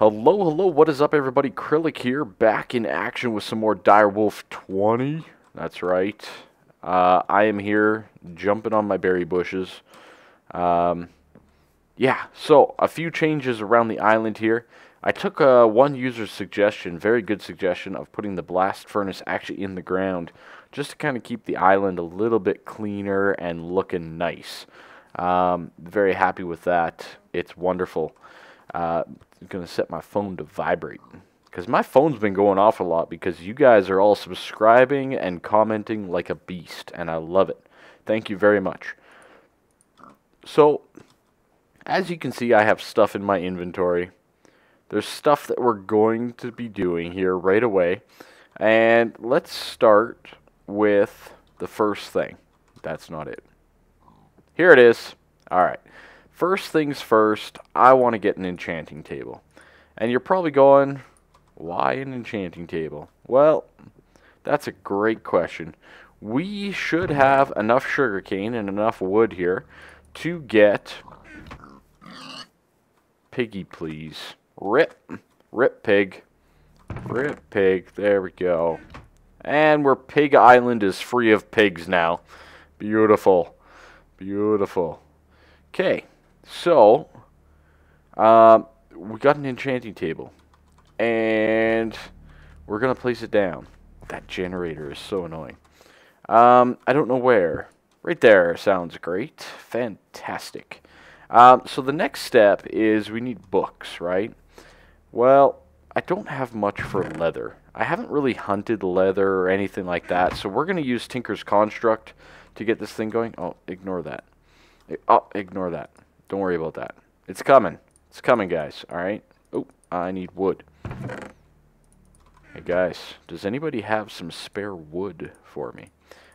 Hello, hello, what is up everybody? Kryllyk here, back in action with some more Direwolf 20. That's right. I am here, jumping on my berry bushes. Yeah, so a few changes around the island here. I took one user's suggestion, very good suggestion, of putting the blast furnace actually in the ground, just to kind of keep the island a little bit cleaner and looking nice. Very happy with that. It's wonderful. I'm going to set my phone to vibrate, because my phone's been going off a lot because you guys are all subscribing and commenting like a beast, and I love it. Thank you very much. So, as you can see, I have stuff in my inventory. There's stuff that we're going to be doing here right away, and let's start with the first thing. That's not it. Here it is. Alright. First things first, I want to get an enchanting table. And you're probably going, why an enchanting table? Well, that's a great question. We should have enough sugarcane and enough wood here to get... Piggy, please. Rip. Rip, pig. Rip, pig. There we go. And we're Pig Island is free of pigs now. Beautiful. Beautiful. Okay. So, we got an enchanting table, and we're going to place it down. That generator is so annoying. I don't know where. Right there sounds great. Fantastic. So the next step is we need books, right? Well, I don't have much for leather. I haven't really hunted leather or anything like that, so we're going to use Tinker's Construct to get this thing going. Oh, ignore that. Oh, ignore that. Don't worry about that. It's coming. It's coming, guys. Alright? Oh, I need wood. Hey, guys. Does anybody have some spare wood for me?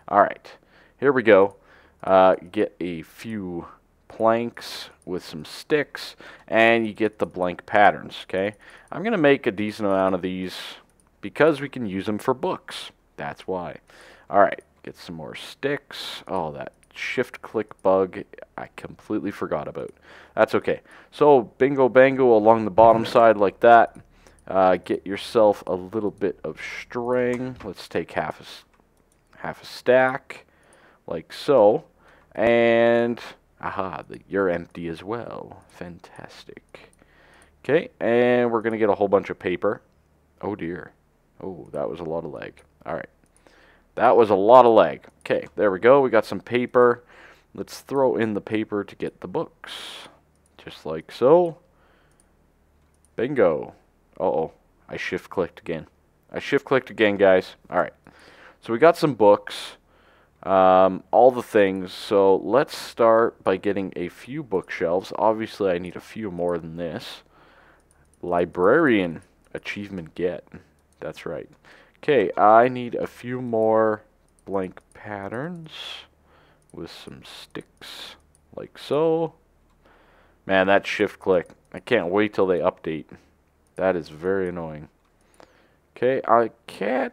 Alright. Here we go. Get a few planks with some sticks, and you get the blank patterns, okay? I'm going to make a decent amount of these because we can use them for books. That's why. Alright. Get some more sticks. Oh, that shift click bug I completely forgot about. That's okay. So bingo bango along the bottom side like that. Get yourself a little bit of string. Let's take half a stack like so, and aha, you're empty as well. Fantastic. Okay, and we're gonna get a whole bunch of paper. Oh dear. Oh, that was a lot of lag. All right. That was a lot of lag. Okay, there we go. We got some paper. Let's throw in the paper to get the books. Just like so. Bingo. Uh-oh. I shift-clicked again. I shift-clicked again, guys. Alright. So we got some books. All the things. So let's start by getting a few bookshelves. Obviously, I need a few more than this. Librarian. Achievement get. That's right. Okay, I need a few more blank patterns with some sticks, like so. Man, that shift click. I can't wait till they update. That is very annoying. Okay, I can't...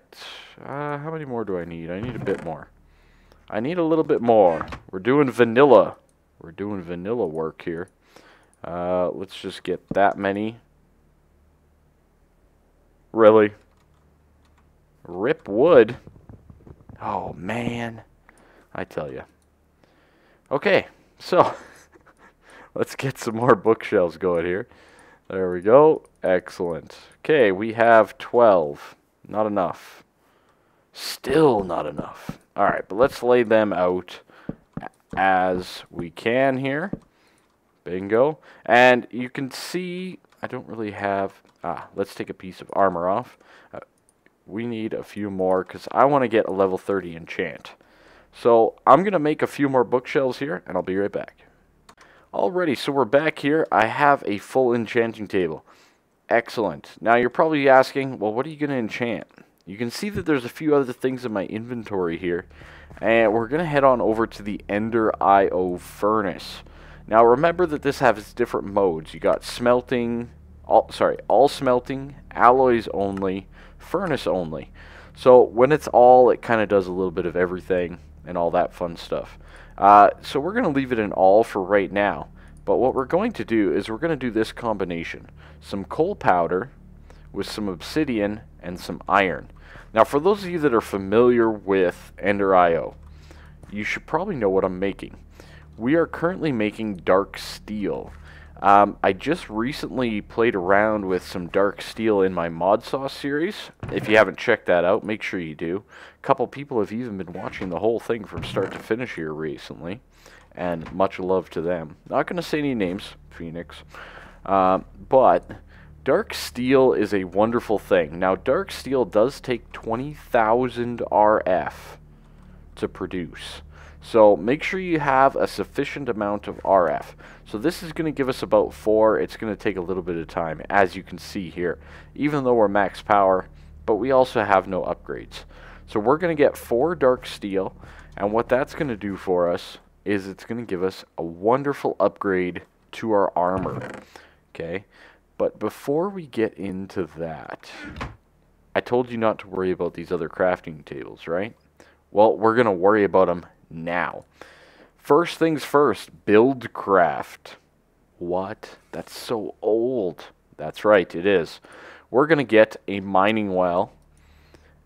how many more do I need? I need a bit more. I need a little bit more. We're doing vanilla. We're doing vanilla work here. Let's just get that many. Really? Rip wood. Oh, man. I tell you. Okay, so let's get some more bookshelves going here. There we go. Excellent. Okay, we have 12. Not enough. Still not enough. Alright, but let's lay them out as we can here. Bingo. And you can see, I don't really have... let's take a piece of armor off. We need a few more because I want to get a level 30 enchant. So I'm going to make a few more bookshelves here, and I'll be right back. Alrighty, so we're back here. I have a full enchanting table. Excellent. Now you're probably asking, well, what are you going to enchant? You can see that there's a few other things in my inventory here, and we're going to head on over to the Ender IO furnace. Now remember that this has different modes. You got smelting, all smelting, alloys only, furnace only. So when it's all, it kind of does a little bit of everything and all that fun stuff. So we're going to leave it in all for right now. But what we're going to do is we're going to do this combination. Some coal powder with some obsidian and some iron. Now for those of you that are familiar with Ender IO, you should probably know what I'm making. We are currently making dark steel. I just recently played around with some dark steel in my Mod Sauce series. If you haven't checked that out, make sure you do. A couple people have even been watching the whole thing from start to finish here recently, and much love to them. Not going to say any names, Phoenix, but dark steel is a wonderful thing. Now, dark steel does take 20,000 RF to produce. So make sure you have a sufficient amount of RF. So this is going to give us about 4. It's going to take a little bit of time, as you can see here, even though we're max power, but we also have no upgrades. So we're going to get 4 dark steel, and what that's going to do for us is it's going to give us a wonderful upgrade to our armor. Okay, but before we get into that, I told you not to worry about these other crafting tables, right? Well, we're going to worry about them now. First things first, build craft. What? That's so old. That's right, it is. We're going to get a mining well,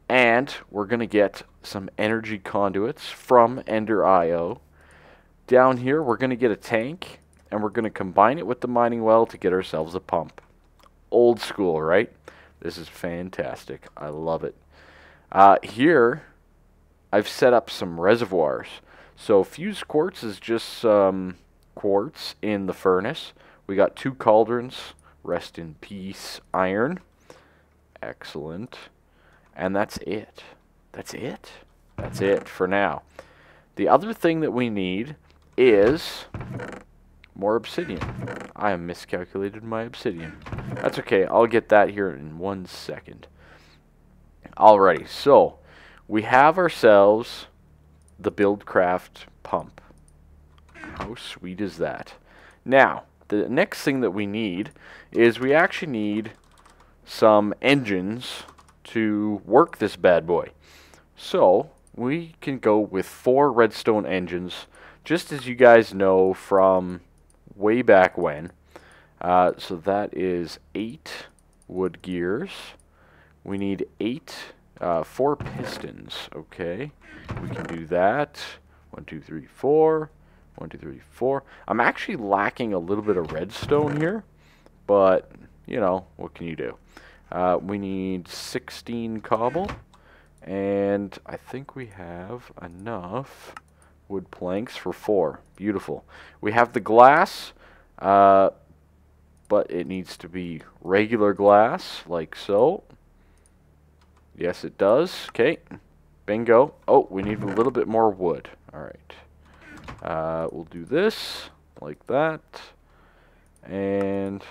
and we're going to get some energy conduits from Ender IO. Down here, we're going to get a tank, and we're going to combine it with the mining well to get ourselves a pump. Old school, right? This is fantastic. I love it. Here, I've set up some reservoirs. So fused quartz is just some quartz in the furnace. We got 2 cauldrons. Rest in peace, iron. Excellent. And that's it. That's it. That's it for now. The other thing that we need is more obsidian. I have miscalculated my obsidian. That's okay. I'll get that here in 1 second. Alrighty, so we have ourselves the Buildcraft pump. How sweet is that? Now, the next thing that we need is we actually need some engines to work this bad boy. So, we can go with 4 redstone engines, just as you guys know from way back when. So that is 8 wood gears. We need 4 pistons. Okay, we can do that. 1, 2, 3, 4. 1, 2, 3, 4. I'm actually lacking a little bit of redstone here, but you know, what can you do? We need 16 cobble, and I think we have enough wood planks for 4. Beautiful. We have the glass, but it needs to be regular glass, like so. Yes, it does. Okay. Bingo. Oh, we need a little bit more wood. Alright. We'll do this, like that. And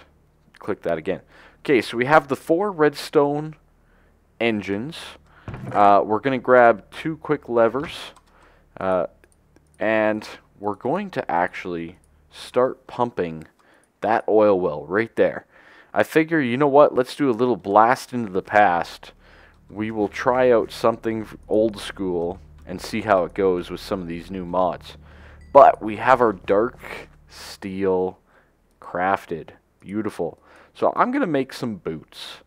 click that again. Okay, so we have the 4 redstone engines. We're going to grab 2 quick levers. And we're going to actually start pumping that oil well right there. I figure, you know what? Let's do a little blast into the past. We will try out something old school and see how it goes with some of these new mods. But we have our dark steel crafted. Beautiful. So I'm going to make some boots.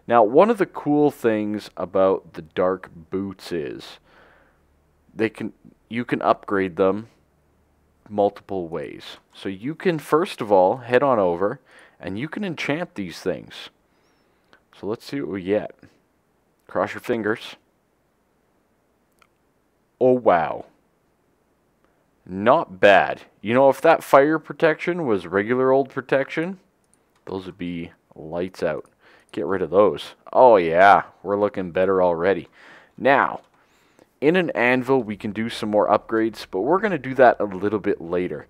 Now, one of the cool things about the dark boots is you can upgrade them multiple ways. So you can, first of all, head on over and you can enchant these things. So let's see what we get. Cross your fingers. Oh, wow. Not bad. You know, if that fire protection was regular old protection, those would be lights out. Get rid of those. Oh, yeah. We're looking better already. Now, in an anvil, we can do some more upgrades, but we're going to do that a little bit later.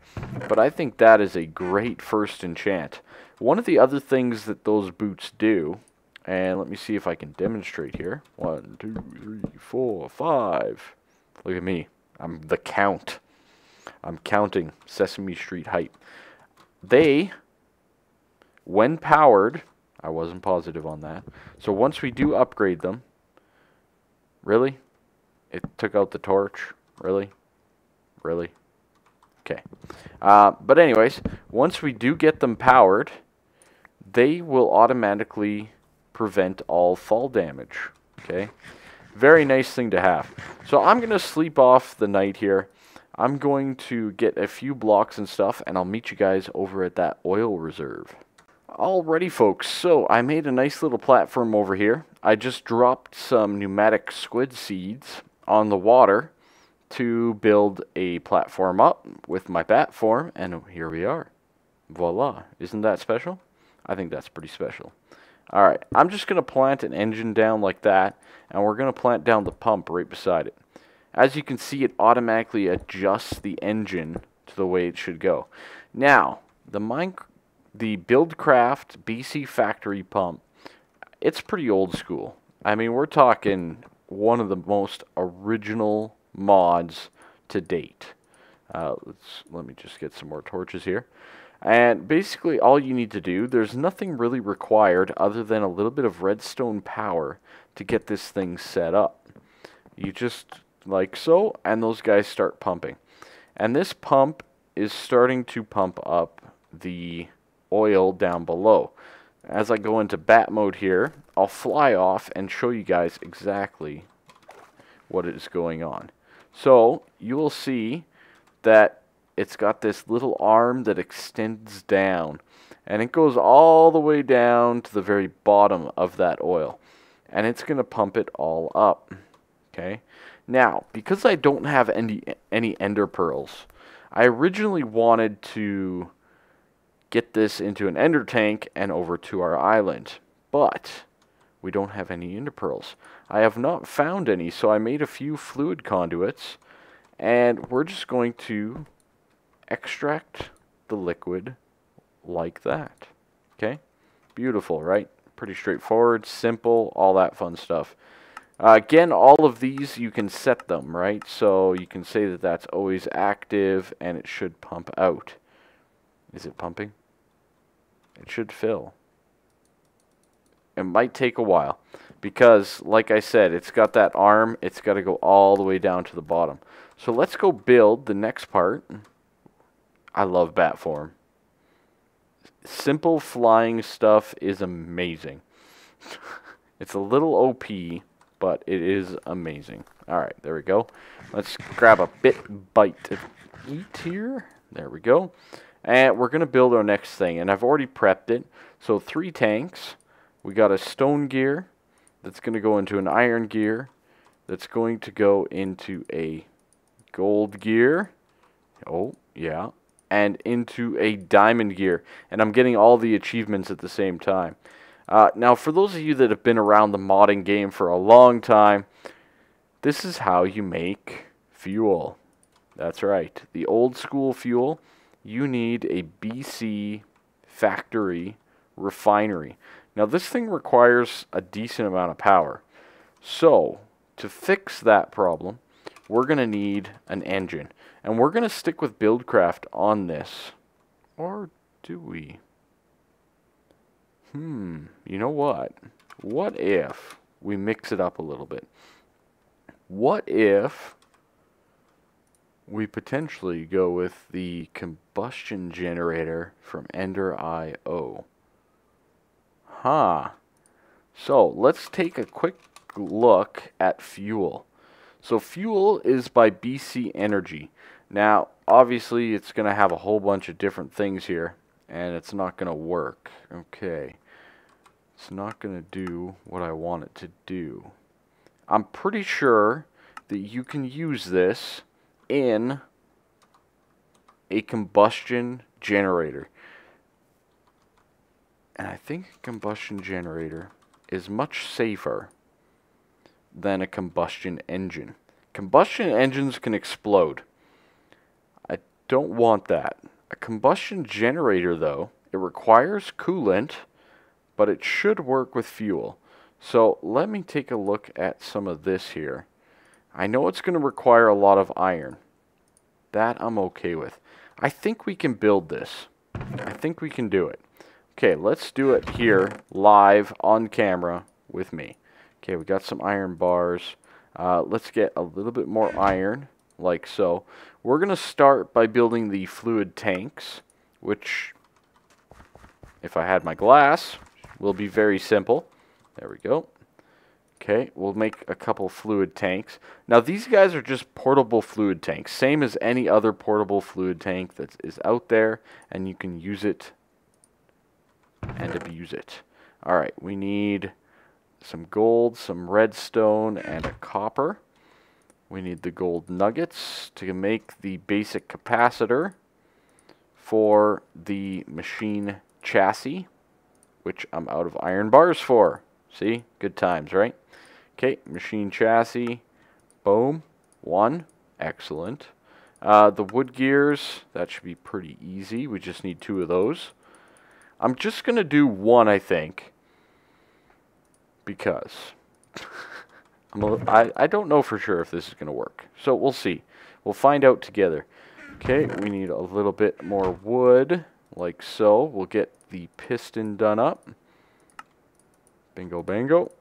But I think that is a great first enchant. One of the other things that those boots do, and let me see if I can demonstrate here. 1, 2, 3, 4, 5. Look at me. I'm the count. I'm counting Sesame Street hype. They, when powered, I wasn't positive on that. So once we do upgrade them, really? It took out the torch? Really? Really? Okay. But anyways, once we do get them powered, they will automatically prevent all fall damage. Okay. Very nice thing to have. So I'm going to sleep off the night here. I'm going to get a few blocks and stuff, and I'll meet you guys over at that oil reserve. Alrighty, folks, so I made a nice little platform over here. I just dropped some pneumatic squid seeds on the water to build a platform up with my bat form, and here we are. Voila. Isn't that special? I think that's pretty special. Alright, I'm just going to plant an engine down like that, and we're going to plant down the pump right beside it. As you can see, it automatically adjusts the engine to the way it should go. Now, the Buildcraft BC factory pump, it's pretty old school. I mean, we're talking one of the most original mods to date. Let me just get some more torches here. And basically all you need to do, there's nothing really required other than a little bit of redstone power to get this thing set up. You just like so, and those guys start pumping. And this pump is starting to pump up the oil down below. As I go into bat mode here, I'll fly off and show you guys exactly what is going on. So you will see that it's got this little arm that extends down, and it goes all the way down to the very bottom of that oil, and it's going to pump it all up. Okay. Now, because I don't have any ender pearls, I originally wanted to get this into an ender tank and over to our island, but we don't have any ender pearls. I have not found any, so I made a few fluid conduits, and we're just going to extract the liquid like that. Okay? Beautiful, right? Pretty straightforward, simple, all that fun stuff. Again, all of these, you can set them, right? So you can say that that's always active, and it should pump out. Is it pumping? It should fill. It might take a while, because, like I said, it's got that arm. It's got to go all the way down to the bottom. So let's go build the next part. I love bat form. Simple flying stuff is amazing. It's a little OP, but it is amazing. Alright, there we go. Let's grab a bite to eat here. There we go. And we're going to build our next thing, and I've already prepped it. So 3 tanks. We got a stone gear that's going to go into an iron gear that's going to go into a gold gear. Oh, yeah. And into a diamond gear. And I'm getting all the achievements at the same time. Now, for those of you that have been around the modding game for a long time, this is how you make fuel. That's right. The old school fuel, you need a BC factory refinery. Now, this thing requires a decent amount of power. So, to fix that problem, we're going to need an engine. And we're going to stick with Buildcraft on this. Or do we? You know what? What if we mix it up a little bit? What if we potentially go with the combustion generator from Ender.io? So, let's take a quick look at fuel. So fuel is by BC Energy. Now, obviously, it's going to have a whole bunch of different things here, and it's not going to work. Okay. It's not going to do what I want it to do. I'm pretty sure that you can use this in a combustion generator. And I think a combustion generator is much safer than a combustion engine. Combustion engines can explode. I don't want that. A combustion generator, though, it requires coolant, but it should work with fuel. So let me take a look at some of this here. I know it's going to require a lot of iron. That I'm okay with. I think we can build this. I think we can do it. Okay, let's do it here, live, on camera, with me. Okay, we got some iron bars. Let's get a little bit more iron. like so. We're going to start by building the fluid tanks, which, if I had my glass, will be very simple. There we go. Okay, we'll make a couple fluid tanks. Now these guys are just portable fluid tanks, same as any other portable fluid tank that is out there, and you can use it and abuse it. Alright, we need some gold, some redstone, and a copper. We need the gold nuggets to make the basic capacitor for the machine chassis, which I'm out of iron bars for. See? Good times, right? Okay, machine chassis, boom, 1, excellent. The wood gears, that should be pretty easy. We just need 2 of those. I'm just going to do 1, I think, because I don't know for sure if this is going to work. So we'll see. We'll find out together. Okay, we need a little bit more wood, like so. We'll get the piston done up. Bingo, bango.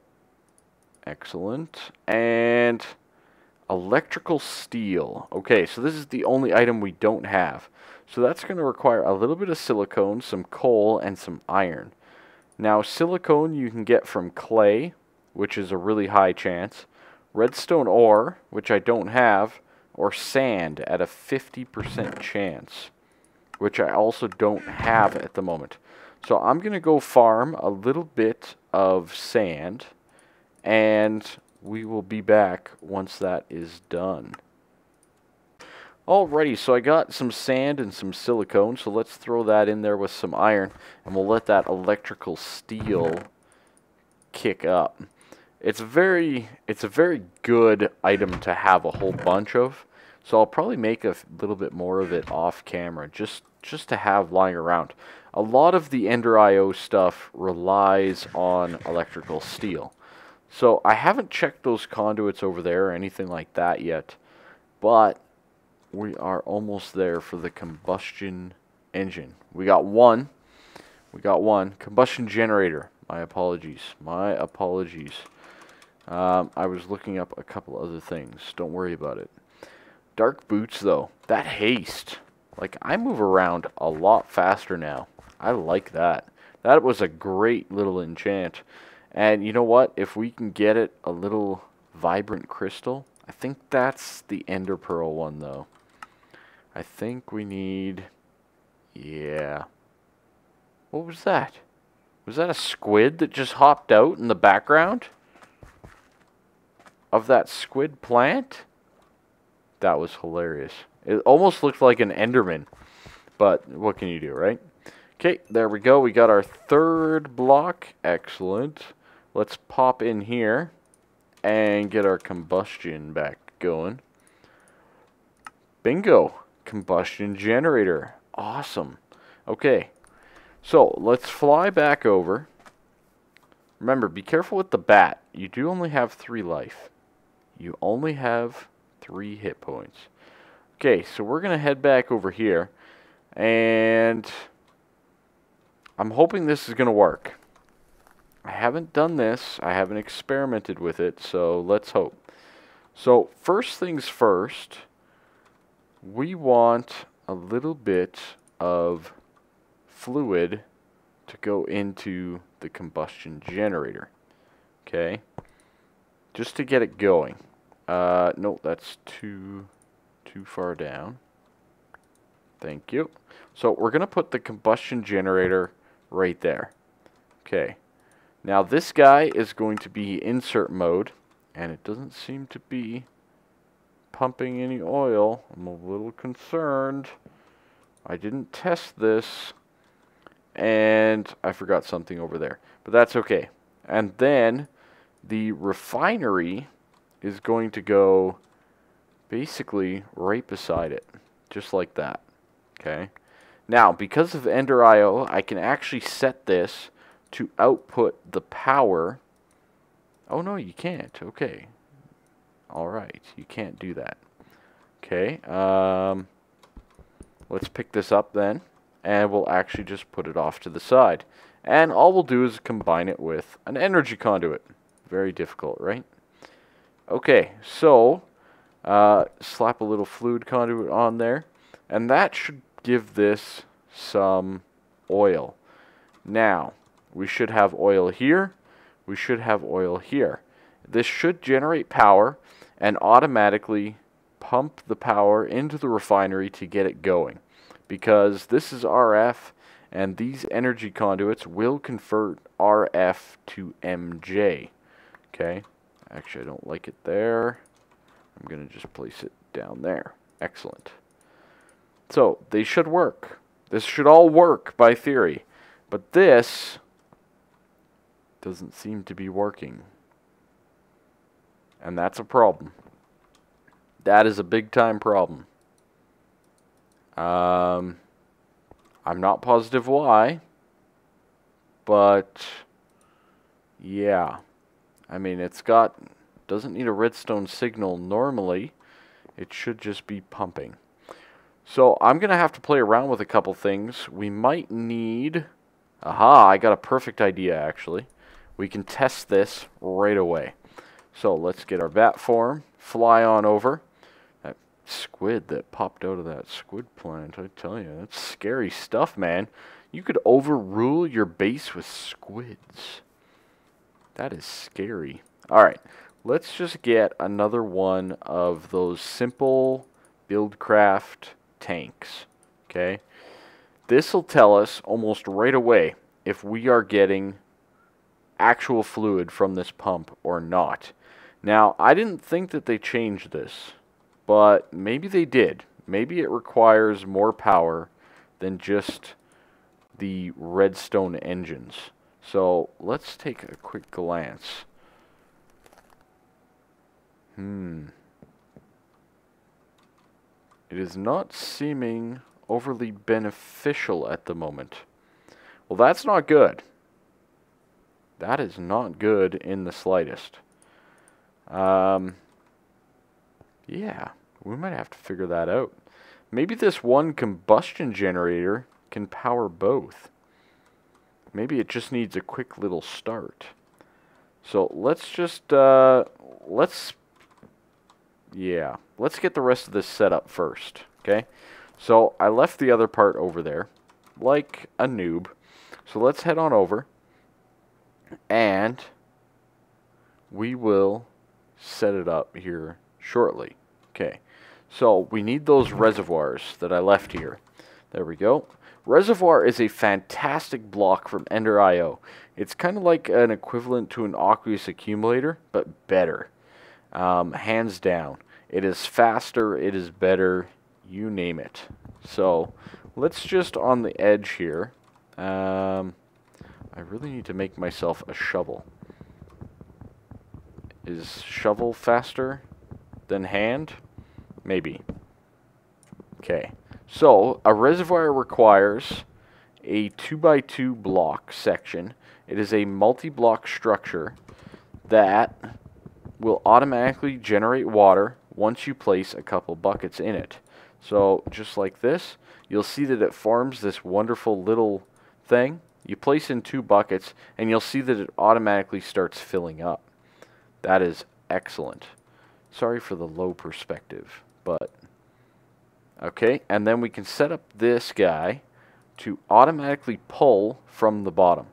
Excellent. And electrical steel. Okay, so this is the only item we don't have. So that's going to require a little bit of silicone, some coal, and some iron. Now, silicone you can get from clay, which is a really high chance. Redstone ore, which I don't have, or sand at a 50% chance, which I also don't have at the moment. So I'm going to go farm a little bit of sand, and we will be back once that is done. Alrighty, so I got some sand and some silicone, so let's throw that in there with some iron, and we'll let that electrical steel kick up. It's a very good item to have a whole bunch of, so I'll probably make a little bit more of it off camera, just to have lying around. A lot of the Ender IO stuff relies on electrical steel. So I haven't checked those conduits over there or anything like that yet, but we are almost there for the combustion engine. We got one. Combustion generator. My apologies. I was looking up a couple other things. Don't worry about it. Dark boots, though. That haste. Like, I move around a lot faster now. I like that. That was a great little enchant. And you know what? If we can get it a little vibrant crystal, I think that's the ender pearl one, though. I think we need... yeah. What was that? Was that a squid that just hopped out in the background of that squid plant? That was hilarious. It almost looked like an enderman. But what can you do, right? Okay, there we go. We got our third block. Excellent. Let's pop in here and get our combustion back going. Bingo. Combustion generator. Awesome. Okay. So, let's fly back over. Remember, be careful with the bat. You do only have 3 life. You only have 3 hit points. Okay, so we're going to head back over here. And I'm hoping this is going to work. I haven't done this. I haven't experimented with it, so let's hope. So, first things first, we want a little bit of fluid to go into the combustion generator. Okay? Just to get it going. No, that's too far down. Thank you. So, we're going to put the combustion generator right there. Okay. Now this guy is going to be insert mode, and it doesn't seem to be pumping any oil. I'm a little concerned. I didn't test this, and I forgot something over there, but that's okay. And then the refinery is going to go basically right beside it, just like that. Okay. Now, because of Ender IO, I can actually set this to output the power. Oh no, you can't. Okay. Alright, you can't do that. Okay, let's pick this up then, and we'll actually just put it off to the side. And all we'll do is combine it with an energy conduit. Very difficult, right? Okay, so Slap a little fluid conduit on there, and that should give this some oil. Now, we should have oil here. We should have oil here. This should generate power and automatically pump the power into the refinery to get it going. Because this is RF, and these energy conduits will convert RF to MJ. Okay? Actually, I don't like it there. I'm going to just place it down there. Excellent. So, they should work. This should all work by theory. But this doesn't seem to be working. And that's a problem. That is a big time problem. I'm not positive why. But yeah. I mean, doesn't need a redstone signal normally. It should just be pumping. So I'm going to have to play around with a couple things. We might need... Aha, I got a perfect idea actually. We can test this right away. So let's get our bat form, fly on over. That squid that popped out of that squid plant, I tell you, that's scary stuff, man. You could overrule your base with squids. That is scary. Alright, let's just get another one of those simple Buildcraft tanks. Okay? This will tell us almost right away if we are getting actual fluid from this pump or not. Now, I didn't think that they changed this, but maybe they did. Maybe it requires more power than just the redstone engines. So, let's take a quick glance. It is not seeming overly beneficial at the moment. Well, that's not good. That is not good in the slightest. Yeah, we might have to figure that out. Maybe this one combustion generator can power both. Maybe it just needs a quick little start. So let's just, let's get the rest of this set up first, okay? So I left the other part over there, like a noob. So let's head on over, and we will set it up here shortly. Okay, so we need those reservoirs that I left here. There we go. Reservoir is a fantastic block from Ender.io. It's kind of like an equivalent to an aqueous accumulator, but better. Hands down. It is faster, it is better, you name it. So, let's just on the edge here. I really need to make myself a shovel. Is shovel faster than hand? Maybe. Okay. So, a reservoir requires a 2x2 block section. It is a multi-block structure that will automatically generate water once you place a couple buckets in it. So, just like this, you'll see that it forms this wonderful little thing. You place in 2 buckets, and you'll see that it automatically starts filling up. That is excellent. Sorry for the low perspective, but... Okay, and then we can set up this guy to automatically pull from the bottom.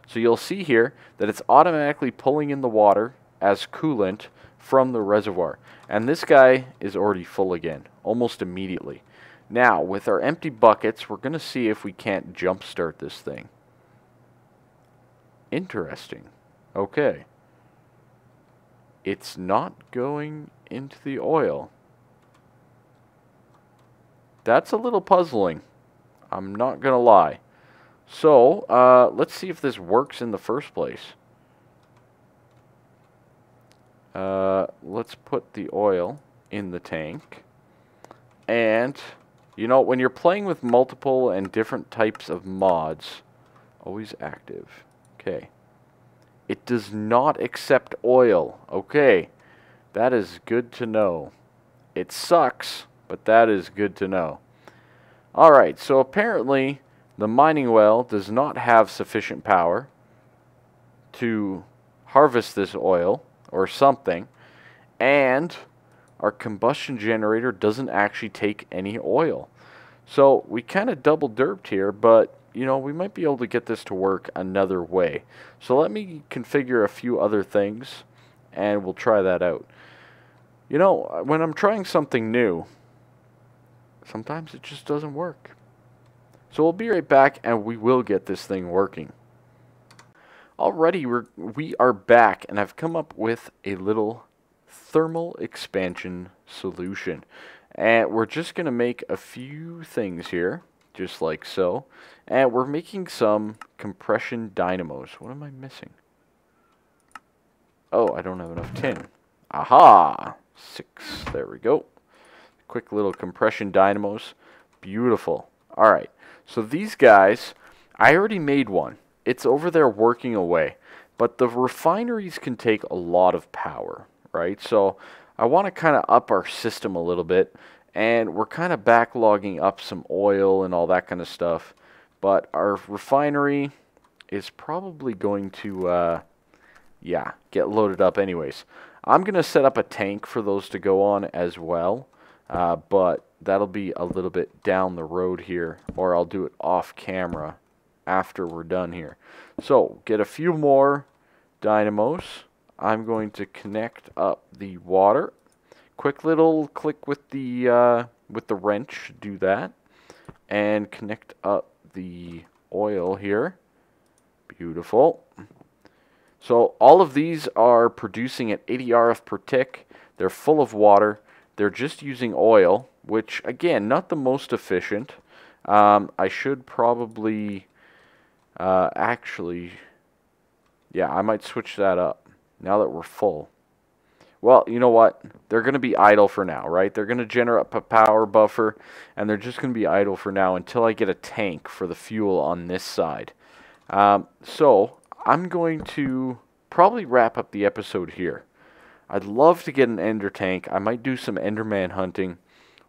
So you'll see here that it's automatically pulling in the water as coolant from the reservoir. And this guy is already full again, almost immediately. Now, with our empty buckets, we're going to see if we can't jumpstart this thing. Interesting. Okay. It's not going into the oil. That's a little puzzling. I'm not going to lie. So, let's see if this works in the first place. Let's put the oil in the tank. And, you know, when you're playing with multiple and different types of mods, always active. Okay. It does not accept oil. Okay. That is good to know. It sucks, but that is good to know. Alright, so apparently the mining well does not have sufficient power to harvest this oil or something, and our combustion generator doesn't actually take any oil. So we kind of double derped here, but you know, we might be able to get this to work another way. So let me configure a few other things and we'll try that out. You know, when I'm trying something new, sometimes it just doesn't work. So we'll be right back and we will get this thing working. Alrighty, we are back and I've come up with a little thermal expansion solution. And we're just going to make a few things here, just like so. And we're making some compression dynamos. What am I missing? Oh, I don't have enough tin. Aha! 6. There we go. Quick little compression dynamos. Beautiful. Alright, so these guys, I already made one. It's over there working away. But the refineries can take a lot of power, right? So I want to kind of up our system a little bit. And we're kind of backlogging up some oil and all that kind of stuff. But our refinery is probably going to, yeah, get loaded up anyways. I'm going to set up a tank for those to go on as well. But that'll be a little bit down the road here. Or I'll do it off camera after we're done here. So, get a few more dynamos. I'm going to connect up the water. Quick little click with the wrench, do that, and connect up the oil here. Beautiful. So all of these are producing at 80 RF per tick. They're full of water. They're just using oil, which again, not the most efficient. I should probably actually, yeah, I might switch that up now that we're full. Well, you know what? They're going to be idle for now, right? They're going to generate a power buffer, and they're just going to be idle for now until I get a tank for the fuel on this side. So, I'm going to probably wrap up the episode here. I'd love to get an ender tank. I might do some enderman hunting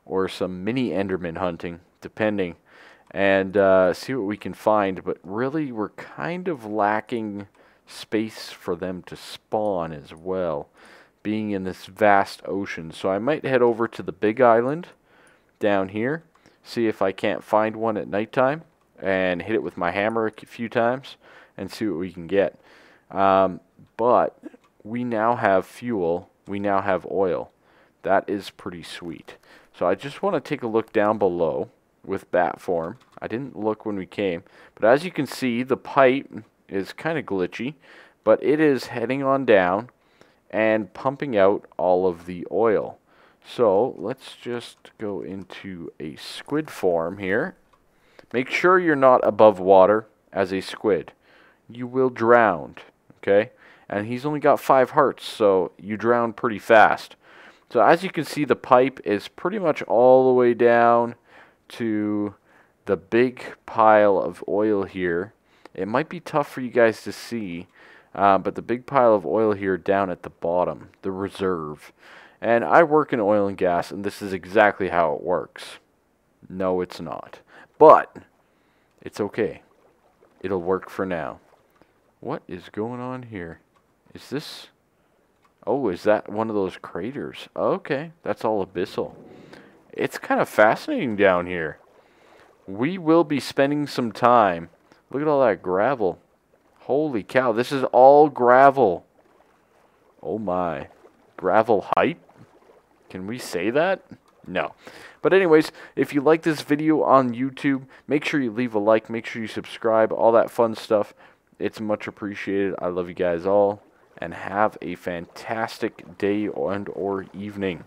or some mini enderman hunting, depending, and see what we can find. But really, we're kind of lacking space for them to spawn as well, being in this vast ocean. So I might head over to the big island down here, see if I can't find one at nighttime, and hit it with my hammer a few times and see what we can get. But we now have fuel, we now have oil. That is pretty sweet. So I just want to take a look down below with bat form. I didn't look when we came, but as you can see, the pipe is kind of glitchy, but it is heading on down and pumping out all of the oil. So let's just go into a squid form here. Make sure you're not above water as a squid. You will drown, okay? And he's only got 5 hearts, so you drown pretty fast. So as you can see, the pipe is pretty much all the way down to the big pile of oil here. It might be tough for you guys to see, but the big pile of oil here down at the bottom, the reserve. And I work in oil and gas, and this is exactly how it works. No, it's not. But it's okay. It'll work for now. What is going on here? Is this... Oh, is that one of those craters? Okay, that's all abyssal. It's kind of fascinating down here. We will be spending some time. Look at all that gravel. Holy cow, this is all gravel. Oh my. Gravel height? Can we say that? No. But anyways, if you like this video on YouTube, make sure you leave a like, make sure you subscribe, all that fun stuff. It's much appreciated. I love you guys all, and have a fantastic day and or evening.